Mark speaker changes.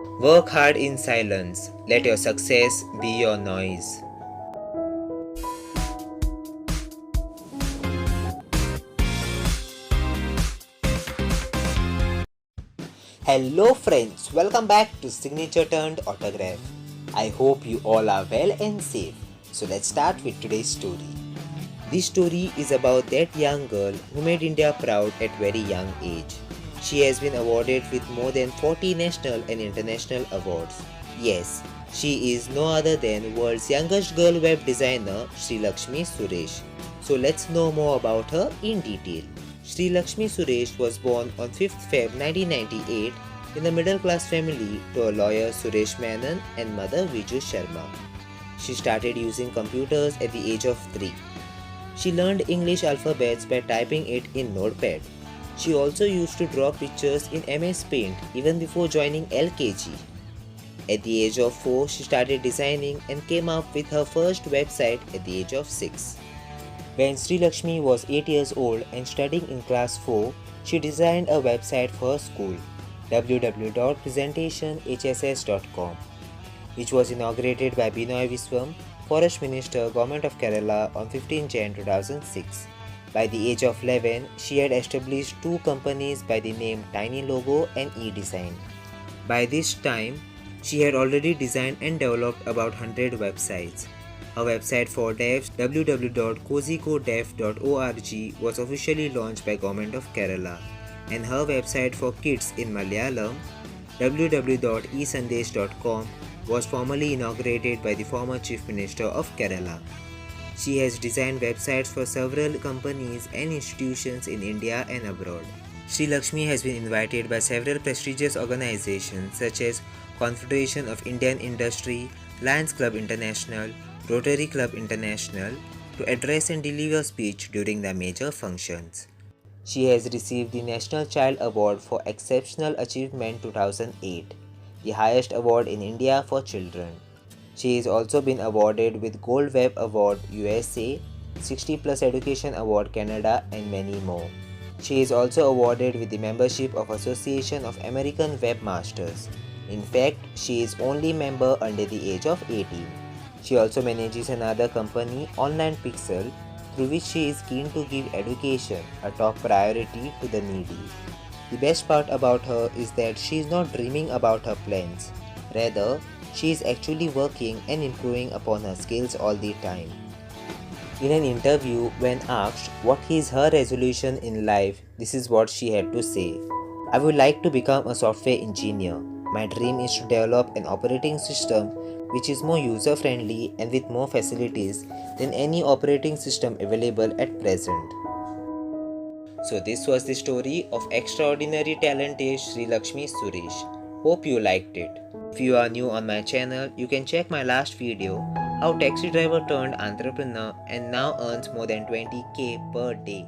Speaker 1: Work hard in silence. Let your success be your noise. Hello friends, welcome back to Signature Turned Autograph. I hope you all are well and safe. So let's start with today's story. This story is about that young girl who made India proud at very young age. She has been awarded with more than 40 national and international awards. Yes, she is no other than world's youngest girl web designer Sri Lakshmi Suresh. So let's know more about her in detail. Sri Lakshmi Suresh was born on 5th Feb 1998 in a middle class family to a lawyer Suresh Menon and mother Viju Sharma. She started using computers at the age of 3. She learned English alphabets by typing it in Notepad. She also used to draw pictures in MS Paint even before joining LKG. At the age of 4, she started designing and came up with her first website at the age of 6. When Sri Lakshmi was 8 years old and studying in class 4, she designed a website for her school, www.presentationhss.com, which was inaugurated by Binoy Viswam, Forest Minister, Government of Kerala on 15 Jan 2006. By the age of 11, she had established 2 companies by the name Tiny Logo and eDesign. By this time, she had already designed and developed about 100 websites. Her website for devs, www.kozicodev.org, was officially launched by Government of Kerala, and her website for kids in Malayalam, www.esandesh.com, was formally inaugurated by the former Chief Minister of Kerala. She has designed websites for several companies and institutions in India and abroad. Sri Lakshmi has been invited by several prestigious organizations such as Confederation of Indian Industry, Lions Club International, Rotary Club International to address and deliver speech during the major functions. She has received the National Child Award for Exceptional Achievement 2008, the highest award in India for children. She has also been awarded with Gold Web Award USA, 60 Plus Education Award Canada, and many more. She is also awarded with the membership of Association of American Webmasters. In fact, she is only member under the age of 18. She also manages another company, Online Pixel, through which she is keen to give education a top priority to the needy. The best part about her is that she is not dreaming about her plans. Rather, she is actually working and improving upon her skills all the time. In an interview, when asked what is her resolution in life, this is what she had to say. I would like to become a software engineer. My dream is to develop an operating system which is more user-friendly and with more facilities than any operating system available at present. So this was the story of extraordinary talented Sri Lakshmi Suresh. Hope you liked it. If you are new on my channel, you can check my last video, how taxi driver turned entrepreneur and now earns more than 20k per day.